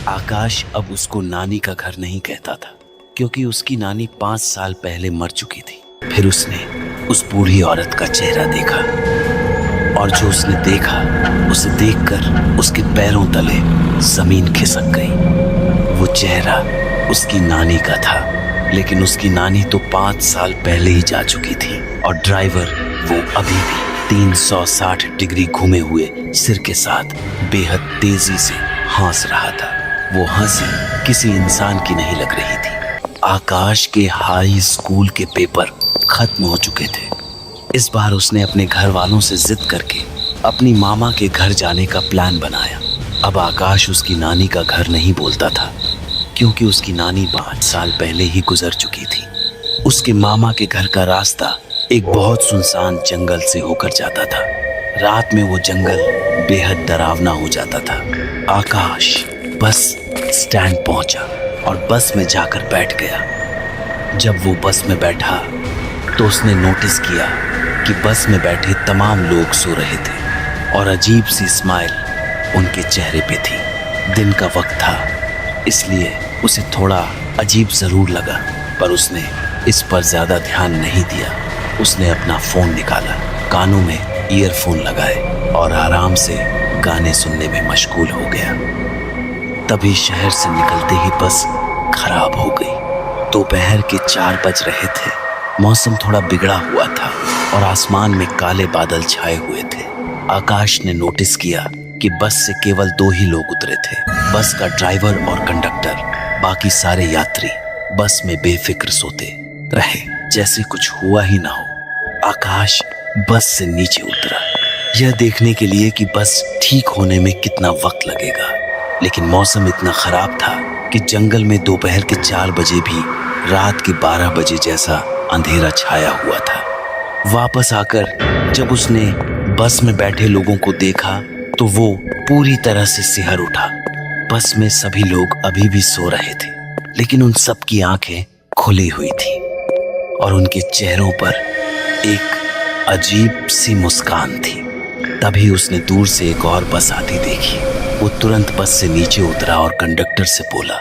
आकाश अब उसको नानी का घर नहीं कहता था, क्योंकि उसकी नानी 5 साल पहले मर चुकी थी। फिर उसने उस बूढ़ी औरत का चेहरा देखा, और जो उसने देखा उसे देखकर उसके पैरों तले जमीन खिसक गई। वो चेहरा उसकी नानी का था, लेकिन उसकी नानी तो 5 साल पहले ही जा चुकी थी, और ड्राइवर वो अभी भी 360 डिग्री घूमे हुए सिर के साथ बेहद तेजी से हंस रहा था। वो हंसी किसी इंसान की नहीं लग रही थी। आकाश के हाई स्कूल के पेपर खत्म हो चुके थे। इस बार उसने अपने घर वालों से जिद करके अपनी मामा के घर जाने का प्लान बनाया। अब आकाश उसकी नानी का घर नहीं बोलता था, क्योंकि उसकी नानी 5 साल पहले ही गुजर चुकी थी। उसके मामा के घर का रास्ता एक बहुत सुनसान जंगल से होकर जाता था। रात में वो जंगल बेहद डरावना हो जाता था। आकाश बस स्टैंड पहुंचा और बस में जाकर बैठ गया। जब वो बस में बैठा तो उसने नोटिस किया कि बस में बैठे तमाम लोग सो रहे थे, और अजीब सी स्माइल उनके चेहरे पे थी। दिन का वक्त था, इसलिए उसे थोड़ा अजीब जरूर लगा, पर उसने इस पर ज्यादा ध्यान नहीं दिया। उसने अपना फोन निकाला, कानों में ईयरफोन लगाए और आराम से गाने सुनने में मशगूल हो गया। तभी शहर से निकलते ही बस खराब हो गई। दोपहर के 4 बज रहे थे। मौसम थोड़ा बिगड़ा हुआ था और आसमान में काले बादल छाए हुए थे। आकाश ने नोटिस किया कि बस से केवल 2 ही लोग उतरे थे, बस का ड्राइवर और कंडक्टर। बाकी सारे यात्री बस में बेफिक्र सोते रहे, जैसे कुछ हुआ ही ना हो। आकाश बस से नीचे उतरा, यह देखने के लिए कि बस ठीक होने में कितना वक्त लगेगा, लेकिन मौसम इतना खराब था कि जंगल में दोपहर के 4 बजे भी रात के 12 बजे जैसा अंधेरा छाया हुआ था। वापस आकर जब उसने बस में बैठे लोगों को देखा तो वो पूरी तरह से सिहर उठा। बस में सभी लोग अभी भी सो रहे थे, लेकिन उन सब की आंखें खुली हुई थी और उनके चेहरों पर एक अजीब सी मुस्कान थी। तभी उसने दूर से एक और बस आती देखी। वो तुरंत बस से नीचे उतरा और कंडक्टर से बोला,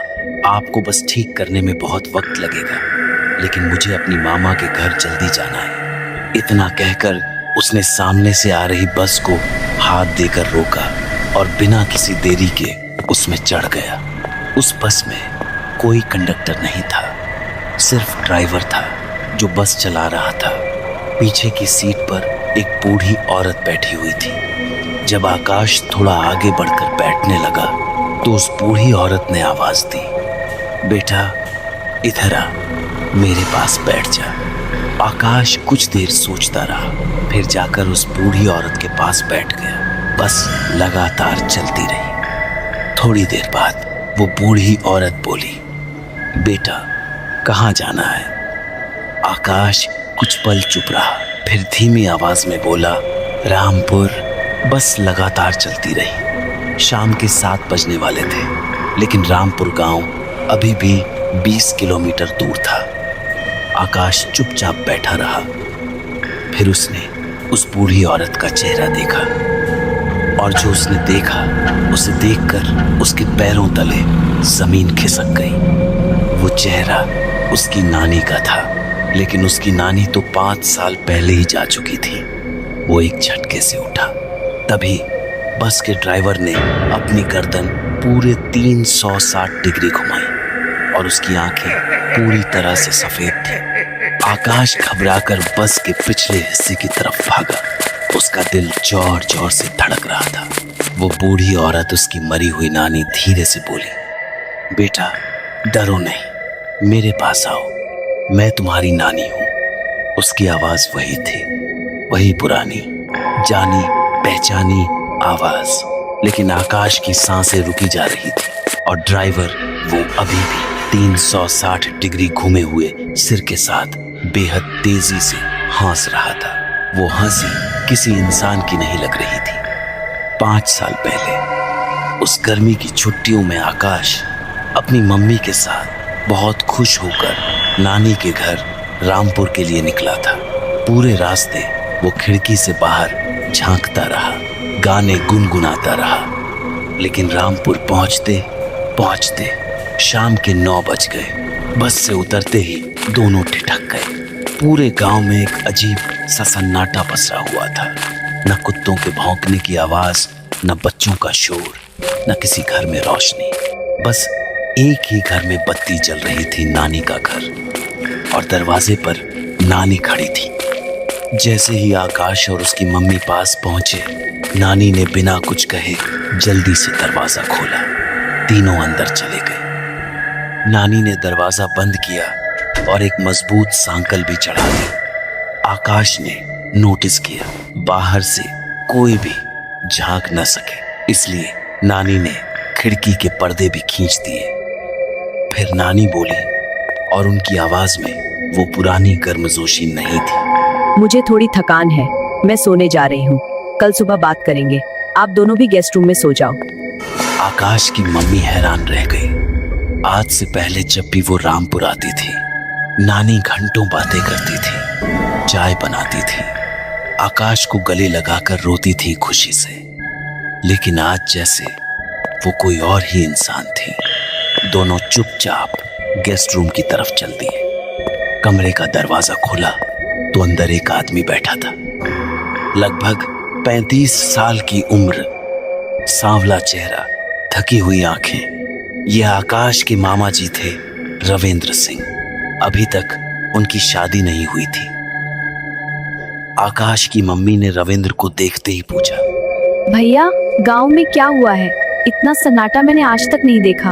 आपको बस ठीक करने में बहुत वक्त लगेगा, लेकिन मुझे अपनी मामा के घर जल्दी जाना है। इतना कहकर उसने सामने से आ रही बस को हाथ देकर रोका और बिना किसी देरी के उसमें चढ़ गया। उस बस में कोई कंडक्टर नहीं था, सिर्फ ड्राइवर था जो बस चला रहा था। पीछे की सीट पर एक बूढ़ी औरत बैठी हुई थी। जब आकाश थोड़ा आगे बढ़कर बैठने लगा तो उस बूढ़ी औरत ने आवाज दी, बेटा इधर आ, मेरे पास बैठ जा। आकाश कुछ देर सोचता रहा, फिर जाकर उस बूढ़ी औरत के पास बैठ गया। बस लगातार चलती रही। थोड़ी देर बाद वो बूढ़ी औरत बोली, बेटा कहाँ जाना है? आकाश कुछ पल चुप रहा, फिर धीमी आवाज में बोला, रामपुर। बस लगातार चलती रही। शाम के 7 बजने वाले थे, लेकिन रामपुर गांव अभी भी 20 किलोमीटर दूर था। आकाश चुपचाप बैठा रहा। फिर उसने उस बूढ़ी औरत का चेहरा देखा, और जो उसने देखा उसे देखकर उसके पैरों तले जमीन खिसक गई। वो चेहरा उसकी नानी का था, लेकिन उसकी नानी तो 5 साल पहले ही जा चुकी थी। वो एक झटके से उठा। तभी बस के ड्राइवर ने अपनी गर्दन पूरे 360 डिग्री घुमाई और उसकी आंखें पूरी तरह से सफेद थी। आकाश घबराकर बस के पिछले हिस्से की तरफ भागा। उसका दिल जोर जोर से धड़क रहा था। वो बूढ़ी औरत, उसकी मरी हुई नानी, धीरे से बोली, बेटा डरो नहीं, मेरे पास आओ, मैं तुम्हारी नानी हूं। उसकी आवाज वही थी, वही पुरानी जानी पहचानी आवाज, लेकिन आकाश की सांसें रुकी जा रही थी और ड्राइवर वो अभी भी 360 डिग्री घूमे हुए सिर के साथ बेहद तेजी से हंस रहा था। वो हंसी किसी इंसान की नहीं लग रही थी। 5 साल पहले उस गर्मी की छुट्टियों में आकाश अपनी मम्मी के साथ बहुत खुश होकर नानी के घर रामपुर के लिए निकला था। पूरे रास्ते वो खिड़की से बाहर झांकता रहा, गाने गुनगुनाता रहा, लेकिन रामपुर पहुंचते पहुंचते शाम के 9 बज गए। बस से उतरते ही दोनों ठिठक गए। पूरे गांव में एक अजीब सा सन्नाटा पसरा हुआ था। न कुत्तों के भौंकने की आवाज, न बच्चों का शोर, न किसी घर में रोशनी। बस एक ही घर में बत्ती जल रही थी, नानी का घर, और दरवाजे पर नानी खड़ी थी। जैसे ही आकाश और उसकी मम्मी पास पहुंचे, नानी ने बिना कुछ कहे जल्दी से दरवाजा खोला। तीनों अंदर चले गए। नानी ने दरवाजा बंद किया और एक मजबूत सांकल भी चढ़ा दी। आकाश ने नोटिस किया बाहर से कोई भी झांक न सके, इसलिए नानी ने खिड़की के पर्दे भी खींच दिए। फिर नानी बोली, और उनकी आवाज में वो पुरानी गर्मजोशी नहीं थी। मुझे थोड़ी थकान है, मैं सोने जा रही हूँ। कल सुबह बात करेंगे। आप दोनों भी गेस्ट रूम में सो जाओ। आकाश की मम्मी हैरान रह गई। आज से पहले जब भी वो रामपुर आती थी, नानी घंटों बातें करती थी, चाय बनाती थी, आकाश को गले लगाकर रोती थी खुशी से। लेकिन आज जैसे वो कोई और ही इंसान थी। दोनों चुपचाप गेस्ट रूम की तरफ चल दिए। कमरे का दरवाजा खुला तो अंदर एक आदमी बैठा था। लगभग 35 साल की उम्र, सांवला चेहरा, थकी हुई आंखें। ये आकाश के मामा जी थे, रविंद्र सिंह। अभी तक उनकी शादी नहीं हुई थी। आकाश की मम्मी ने रविंद्र को देखते ही पूछा, भैया, गांव में क्या हुआ है? इतना सन्नाटा मैंने आज तक नहीं देखा।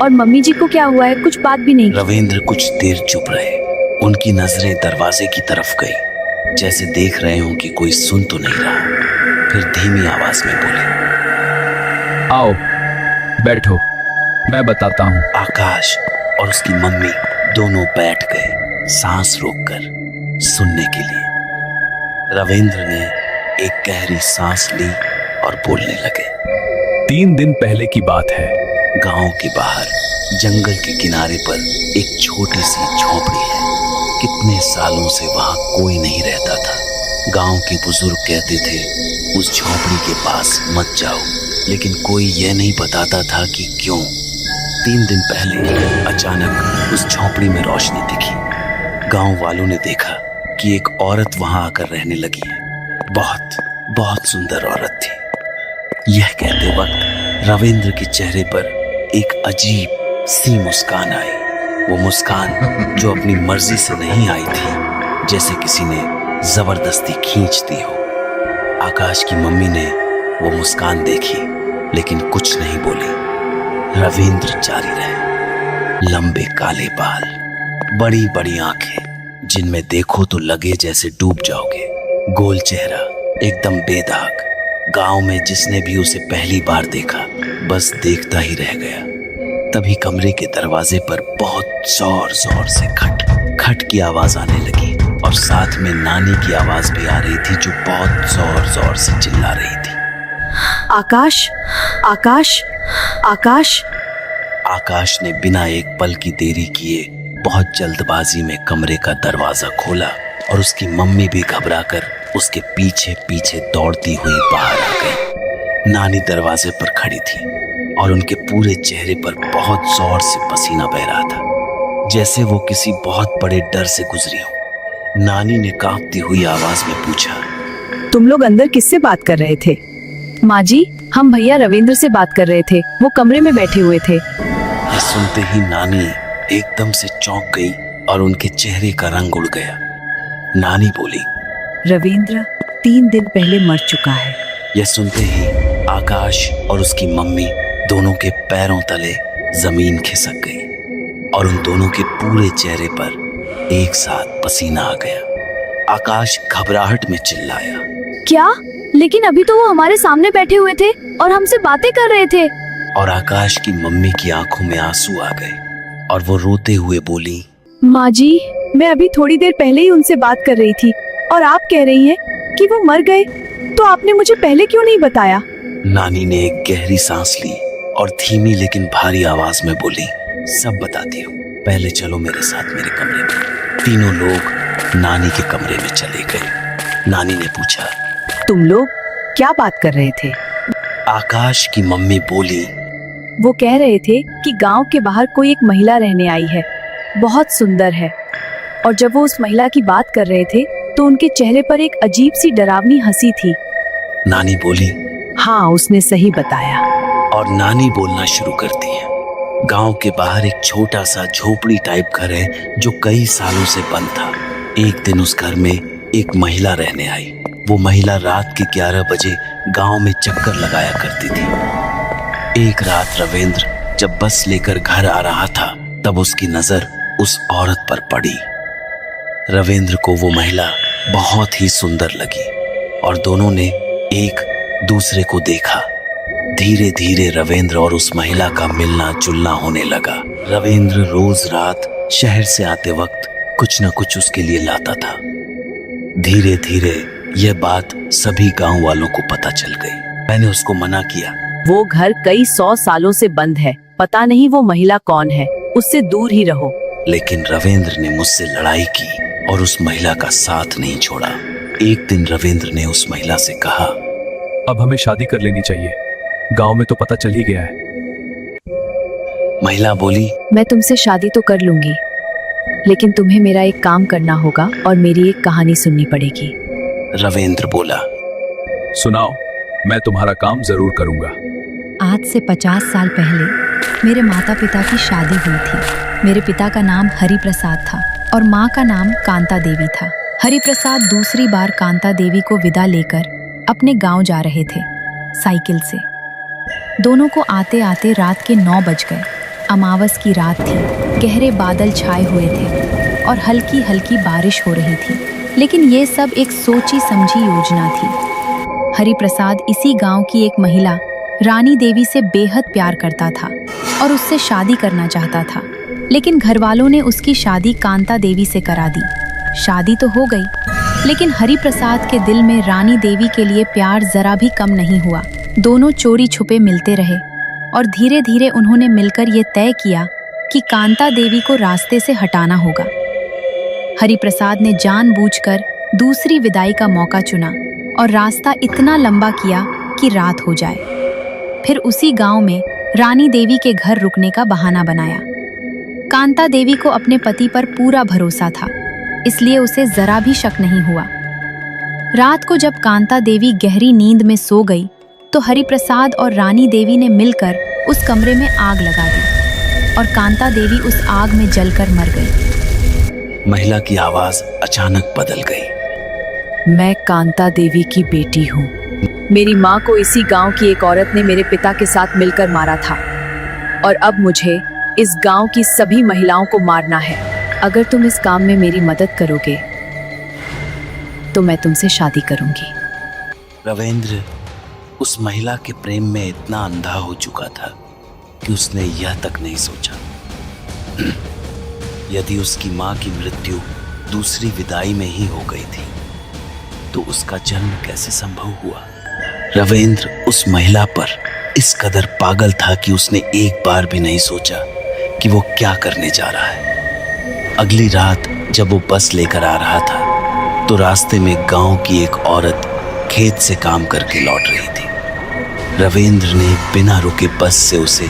और मम्मी जी को क्या हुआ है? कुछ बात भी नहीं। रविंद्र कुछ देर चुप रहे। उनकी नजरें दरवाजे की तरफ गई, जैसे देख रहे हों कि कोई सुन तो नहीं रहा। फिर धीमी आवाज में बोले, आओ बैठो, मैं बताता हूँ। आकाश और उसकी मम्मी दोनों बैठ गए, सांस रोककर सुनने के लिए। रविंद्र ने एक गहरी सांस ली और बोलने लगे। 3 दिन पहले की बात है। गांव के बाहर जंगल के किनारे पर एक छोटी सी झोपड़ी है। कितने सालों से वहां कोई नहीं रहता था। गांव के बुजुर्ग कहते थे उस झोपड़ी के पास मत जाओ, लेकिन कोई यह नहीं बताता था कि क्यों। 3 दिन पहले अचानक उस झोपड़ी में रोशनी दिखी। गांव वालों ने देखा कि एक औरत वहां आकर रहने लगी है। बहुत बहुत सुंदर औरत थी। यह कहते वक्त रविंद्र के चेहरे पर एक अजीब सी मुस्कान आई। वो मुस्कान जो अपनी मर्जी से नहीं आई थी, जैसे किसी ने जबरदस्ती खींच दी हो। आकाश की मम्मी ने वो मुस्कान देखी, लेकिन कुछ नहीं बोली। रविंद्र जारी रहे। लंबे काले बाल, बड़ी बड़ी आंखें जिनमें देखो तो लगे जैसे डूब जाओगे, गोल चेहरा, एकदम बेदाग। गांव में जिसने भी उसे पहली बार देखा, बस देखता ही रह गया। तभी कमरे के दरवाजे पर बहुत जोर जोर से खट खट की आवाज आने लगी, और साथ में नानी की आवाज भी आ रही थी, जो बहुत जोर जोर से चिल्ला रही थी, आकाश, आकाश, आकाश। आकाश ने बिना एक पल की देरी किए बहुत जल्दबाजी में कमरे का दरवाजा खोला, और उसकी मम्मी भी घबराकर उसके पीछे पीछे दौड़ती हुई बाहर आ गई। नानी दरवाजे पर खड़ी थी और उनके पूरे चेहरे पर बहुत जोर से पसीना बह रहा था, जैसे वो किसी बहुत बड़े डर से गुजरी हो। नानी ने कांपती हुई आवाज में पूछा, तुम लोग अंदर किससे बात कर रहे थे? माँ जी, हम भैया रविंद्र से बात कर रहे थे, वो कमरे में बैठे हुए थे। यह सुनते ही नानी एकदम से चौंक गई और उनके चेहरे का रंग उड़ गया। नानी बोली, रविंद्र 3 दिन पहले मर चुका है। यह सुनते ही आकाश और उसकी मम्मी दोनों के पैरों तले जमीन खिसक गई, और उन दोनों के पूरे चेहरे पर एक साथ पसीना आ गया। आकाश घबराहट में चिल्लाया, क्या? लेकिन अभी तो वो हमारे सामने बैठे हुए थे और हमसे बातें कर रहे थे। और आकाश की मम्मी की आंखों में आंसू आ गए और वो रोते हुए बोली, माँ जी, मैं अभी थोड़ी देर पहले ही उनसे बात कर रही थी और आप कह रही हैं कि वो मर गए, तो आपने मुझे पहले क्यों नहीं बताया? नानी ने एक गहरी सांस ली और धीमी लेकिन भारी आवाज में बोली, सब बताती हूँ, पहले चलो मेरे साथ मेरे कमरे में। तीनों लोग नानी के कमरे में चले गए। नानी ने पूछा, तुम लोग क्या बात कर रहे थे? आकाश की मम्मी बोली, वो कह रहे थे कि गांव के बाहर कोई एक महिला रहने आई है, बहुत सुंदर है। और जब वो उस महिला की बात कर रहे थे तो उनके चेहरे पर एक अजीब सी डरावनी हंसी थी। नानी बोली, हाँ, उसने सही बताया। और नानी बोलना शुरू करती है। गांव के बाहर एक छोटा सा झोपड़ी टाइप घर है जो कई सालों से बंद था। एक दिन उस घर में एक महिला रहने आई। वो महिला रात के 11 बजे गांव में चक्कर लगाया करती थी। एक रात रविंद्र जब बस लेकर घर आ रहा था तब उसकी नजर उस औरत पर पड़ी। रविंद्र को वो महिला बहुत ही सुंदर लगी और दोनों ने एक दूसरे को देखा। धीरे धीरे रविंद्र और उस महिला का मिलना जुलना होने लगा। रविंद्र रोज रात शहर से आते वक्त कुछ न कुछ उसके लिए लाता था। धीरे धीरे यह बात सभी गांव वालों को पता चल गई। मैंने उसको मना किया। वो घर कई 100 सालों से बंद है, पता नहीं वो महिला कौन है, उससे दूर ही रहो। लेकिन रविंद्र ने मुझसे लड़ाई की और उस महिला का साथ नहीं छोड़ा। एक दिन रविंद्र ने उस महिला से कहा, अब हमें शादी कर लेनी चाहिए, गांव में तो पता चल ही गया है। महिला बोली, मैं तुमसे शादी तो कर लूंगी, लेकिन तुम्हें मेरा एक काम करना होगा और मेरी एक कहानी सुननी पड़ेगी। रविंद्र बोला, सुनाओ, मैं तुम्हारा काम जरूर करूंगा। आज से 50 साल पहले मेरे माता पिता की शादी हुई थी। मेरे पिता का नाम हरि प्रसाद था और माँ का नाम कांता देवी था। हरि प्रसाद दूसरी बार कांता देवी को विदा लेकर अपने गांव जा रहे थे साइकिल से। दोनों को आते आते रात के 9 बज गए। अमावस की रात थी, गहरे बादल छाए हुए थे और हल्की हल्की बारिश हो रही थी। लेकिन ये सब एक सोची समझी योजना थी। हरि प्रसाद इसी गांव की एक महिला रानी देवी से बेहद प्यार करता था और उससे शादी करना चाहता था। लेकिन घर वालों ने उसकी शादी कांता देवी से करा दी। शादी तो हो गई, लेकिन हरि प्रसाद के दिल में रानी देवी के लिए प्यार जरा भी कम नहीं हुआ। दोनों चोरी छुपे मिलते रहे और धीरे धीरे उन्होंने मिलकर ये तय किया कि कांता देवी को रास्ते से हटाना होगा। हरि प्रसाद ने जानबूझकर दूसरी विदाई का मौका चुना और रास्ता इतना लंबा किया कि रात हो जाए। फिर उसी गांव में रानी देवी के घर रुकने का बहाना बनाया। कांता देवी को अपने पति पर पूरा भरोसा था, इसलिए उसे जरा भी शक नहीं हुआ। रात को जब कांता देवी गहरी नींद में सो गई तो हरि प्रसाद और रानी देवी ने मिलकर उस कमरे में आग लगा दी और कांता देवी उस आग में जलकर मर गई। महिला की आवाज अचानक बदल गई। मैं कांता देवी की बेटी हूँ। मेरी माँ को इसी गांव की एक औरत ने मेरे पिता के साथ मिलकर मारा था और अब मुझे इस गांव की सभी महिलाओं को मारना है। अगर तुम इस काम में मेरी मदद करोगे तो मैं तुमसे शादी करूंगी। रविंद्र उस महिला के प्रेम में इतना अंधा हो चुका था कि उसने यह तक नहीं सोचा यदि उसकी माँ की मृत्यु दूसरी विदाई में ही हो गई थी तो उसका जन्म कैसे संभव हुआ। रविंद्र उस महिला पर इस कदर पागल था कि उसने एक बार भी नहीं सोचा कि वो क्या करने जा रहा है। अगली रात जब वो बस लेकर आ रहा था तो रास्ते में गांव की एक औरत खेत से काम करके लौट रही थी। रविंद्र ने बिना रुके बस से उसे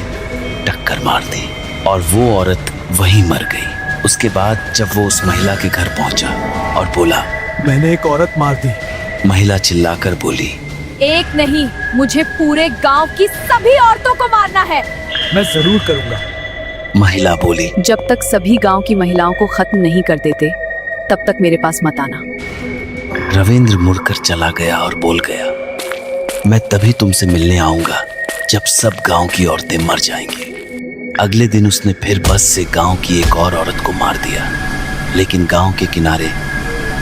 टक्कर मार दी और वो औरत वहीं मर गई। उसके बाद जब वो उस महिला के घर पहुंचा और बोला, मैंने एक औरत मार दी। महिला चिल्लाकर बोली, एक नहीं, मुझे पूरे गांव की सभी औरतों को मारना है। मैं जरूर करूंगा। महिला बोली, जब तक सभी गांव की महिलाओं को खत्म नहीं कर देते तब तक मेरे पास मत आना। रविंद्र मुड़कर चला गया और बोल गया, मैं तभी तुमसे मिलने आऊंगा जब सब गांव की औरतें मर जाएंगी। अगले दिन उसने फिर बस से गांव की एक और औरत को मार दिया। लेकिन गांव के किनारे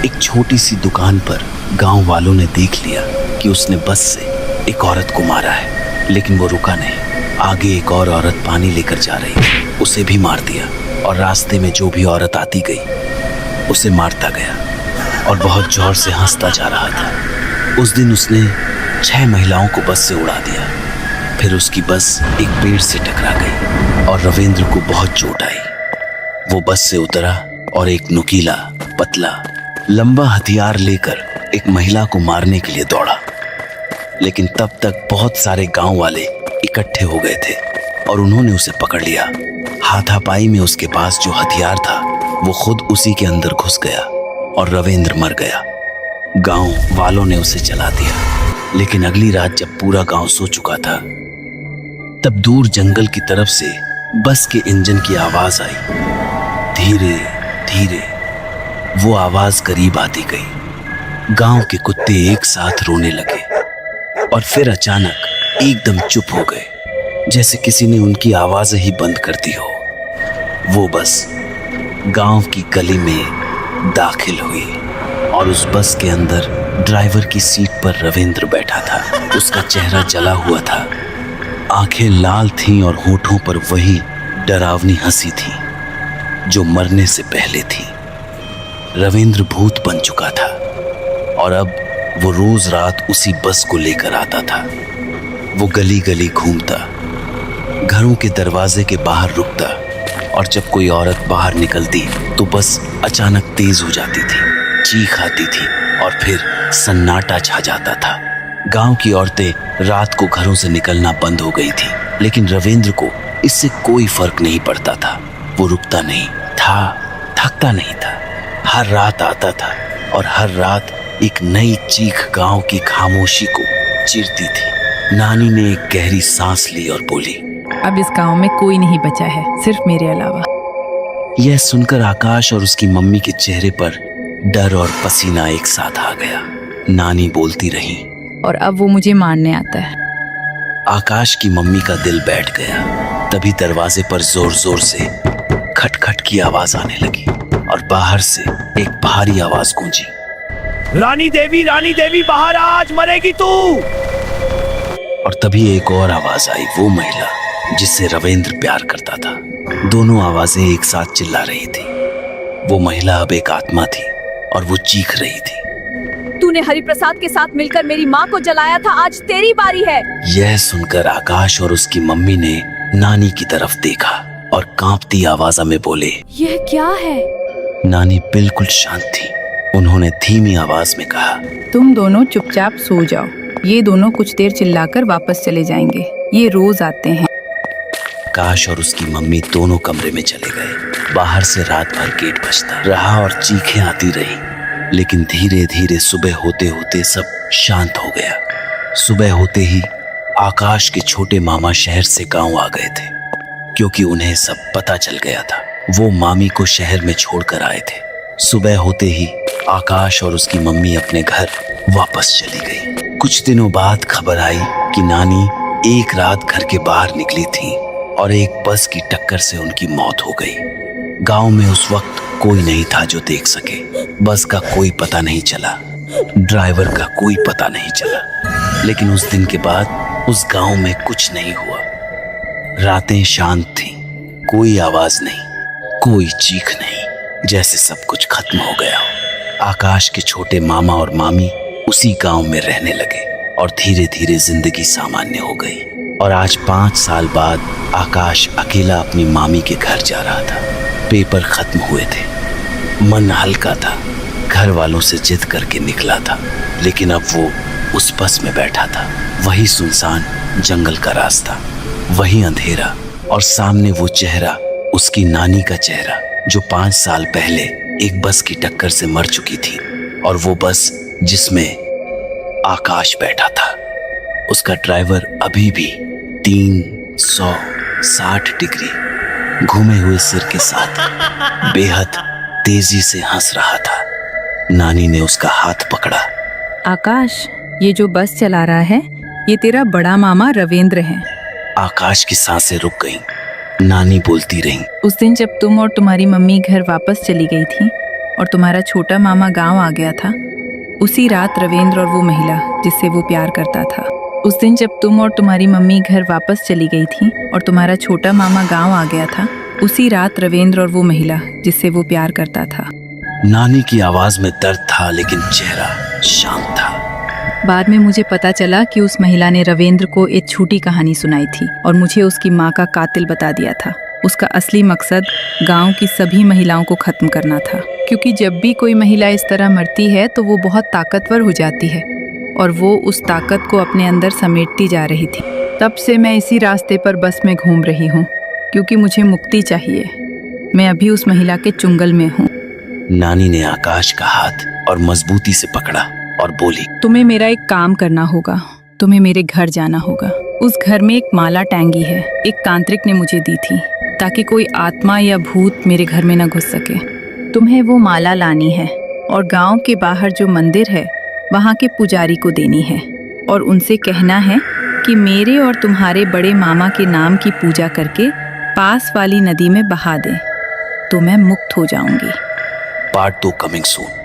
एक छोटी सी दुकान पर गांव वालों ने देख लिया कि उसने बस से एक औरत को मारा है। लेकिन वो रुका नहीं, आगे एक और औरत पानी लेकर जा रही थी, उसे भी मार दिया और रास्ते में जो भी औरत आती गई उसे मारता गया और बहुत जोर से हंसता जा रहा था। उस दिन उसने 6 महिलाओं को बस से उड़ा दिया। फिर उसकी बस एक पेड़ से टकरा गई और रविंद्र को बहुत चोट आई। वो बस से उतरा और एक नुकीला, पतला, लंबा हथियार लेकर एक महिला को मारने के लिए दौड़ा। लेकिन तब तक बहुत सारे गांव वाले इकट्ठे हो गए थे और उन्होंने उसे पकड़ लिया। हाथापाई में उसके पास जो हथियार था वो खुद उसी के अंदर घुस गया और रविंद्र मर गया। गांव वालों ने उसे जला दिया। लेकिन अगली रात जब पूरा गांव सो चुका था, तब दूर जंगल की तरफ से बस के इंजन की आवाज आई। धीरे धीरे वो आवाज करीब आती गई। गांव के कुत्ते एक साथ रोने लगे और फिर अचानक एकदम चुप हो गए, जैसे किसी ने उनकी आवाज ही बंद कर दी हो। वो बस गांव की गली में दाखिल हुई और उस बस के अंदर ड्राइवर की सीट पर रविंद्र बैठा था। उसका चेहरा जला हुआ था, आंखें लाल थीं और होठों पर वही डरावनी हंसी थी जो मरने से पहले थी। रविंद्र भूत बन चुका था और अब वो रोज रात उसी बस को लेकर आता था। वो गली गली घूमता, घरों के दरवाजे के बाहर रुकता और जब कोई औरत बाहर निकलती तो बस अचानक तेज हो जाती थी, चीख आती थी और फिर सन्नाटा छा जाता था। गांव की औरतें रात को घरों से निकलना बंद हो गई थी, लेकिन रविंद्र को इससे कोई फर्क नहीं पड़ता था। वो रुकता नहीं था, थकता नहीं था। हर रात आता था और हर रात एक नई चीख गांव की खामोशी को चीरती थी। नानी ने एक गहरी सांस ली और बोली, अब इस गांव में कोई नहीं बचा है, सिर्फ मेरे अलावा। यह सुनकर आकाश और उसकी मम्मी के चेहरे पर डर और पसीना एक साथ आ गया। नानी बोलती रही, और अब वो मुझे मारने आता है। आकाश की मम्मी का दिल बैठ गया। तभी दरवाजे पर जोर जोर से खटखट की आवाज आने लगी और बाहर से एक भारी आवाज गूंजी, रानी देवी बाहर आ, आज मरेगी तू। और तभी एक और आवाज आई, वो महिला जिससे रविंद्र प्यार करता था। दोनों आवाजें एक साथ चिल्ला रही थी। वो महिला अब एक आत्मा थी और वो चीख रही थी, तूने हरिप्रसाद के साथ मिलकर मेरी माँ को जलाया था, आज तेरी बारी है। यह सुनकर आकाश और उसकी मम्मी ने नानी की तरफ देखा और कांपती आवाज में बोले, यह क्या है? नानी बिल्कुल शांत थी। उन्होंने धीमी आवाज में कहा, तुम दोनों चुपचाप सो जाओ, ये दोनों कुछ देर चिल्लाकर वापस चले जाएंगे, ये रोज आते हैं। आकाश और उसकी मम्मी दोनों कमरे में चले गए। बाहर से रात भर गेट बजता रहा और चीखें आती रही, लेकिन धीरे धीरे सुबह होते होते सब शांत हो गया। सुबह होते ही आकाश के छोटे मामा शहर से गांव आ गए थे, क्योंकि उन्हें सब पता चल गया था। वो मामी को शहर में छोड़कर आए थे। सुबह होते ही आकाश और उसकी मम्मी अपने घर वापस चली गई। कुछ दिनों बाद खबर आई कि नानी एक रात घर के बाहर निकली थी और एक बस की टक्कर से उनकी मौत हो गई। गांव में उस वक्त कोई नहीं था जो देख सके। बस का कोई पता नहीं चला, ड्राइवर का कोई पता नहीं चला। लेकिन उस दिन के बाद उस गांव में कुछ नहीं हुआ। रातें शांत थीं, कोई आवाज नहीं, कोई चीख नहीं, जैसे सब कुछ खत्म हो गया हो। आकाश के छोटे मामा और मामी उसी गांव में रहने लगे और धीरे धीरे जिंदगी सामान्य हो गई। और आज 5 साल बाद आकाश अकेला अपनी मामी के घर जा रहा था। पेपर खत्म हुए थे, मन हल्का था, घर वालों से जिद करके निकला था, लेकिन अब वो उस बस में बैठा था। वही सुनसान जंगल का रास्ता, वही अंधेरा और सामने वो चेहरा, उसकी नानी का चेहरा जो 5 साल पहले एक बस की टक्कर से मर चुकी थी। और वो बस जिसमें आकाश बैठा था, उसका ड्राइवर अभी भी 360 डिग्री घूमे हुए सिर के साथ बेहद तेजी से हंस रहा था। नानी ने उसका हाथ पकड़ा। आकाश, ये जो बस चला रहा है, ये तेरा बड़ा मामा रविंद्र है। आकाश की सांसें रुक गईं। नानी बोलती रही, उस दिन जब तुम और तुम्हारी मम्मी घर वापस चली गई थी और तुम्हारा छोटा मामा गांव आ गया था, उसी रात रविंद्र और वो महिला जिससे वो प्यार करता था, उस दिन जब तुम और तुम्हारी मम्मी घर वापस चली गई थी और तुम्हारा छोटा मामा गांव आ गया था, उसी रात रविंद्र और वो महिला जिससे वो प्यार करता था। नानी की आवाज में दर्द था, लेकिन चेहरा शांत था। बाद में मुझे पता चला कि उस महिला ने रविंद्र को एक झूठी कहानी सुनाई थी और मुझे उसकी माँ का कातिल बता दिया था। उसका असली मकसद गांव की सभी महिलाओं को खत्म करना था, क्योंकि जब भी कोई महिला इस तरह मरती है तो वो बहुत ताकतवर हो जाती है और वो उस ताकत को अपने अंदर समेटती जा रही थी। तब से मैं इसी रास्ते पर बस में घूम रही हूँ, क्योंकि मुझे मुक्ति चाहिए। मैं अभी उस महिला के चुंगल में हूँ। नानी ने आकाश का हाथ और मजबूती से पकड़ा और बोली, तुम्हें मेरा एक काम करना होगा। तुम्हें मेरे घर जाना होगा। उस घर में एक माला टैंगी है, एक तांत्रिक ने मुझे दी थी, ताकि कोई आत्मा या भूत मेरे घर में न घुस सके। तुम्हें वो माला लानी है और गांव के बाहर जो मंदिर है वहाँ के पुजारी को देनी है, और उनसे कहना है कि मेरे और तुम्हारे बड़े मामा के नाम की पूजा करके पास वाली नदी में बहा दें, तो मैं मुक्त हो जाऊंगी। Part 2 coming soon.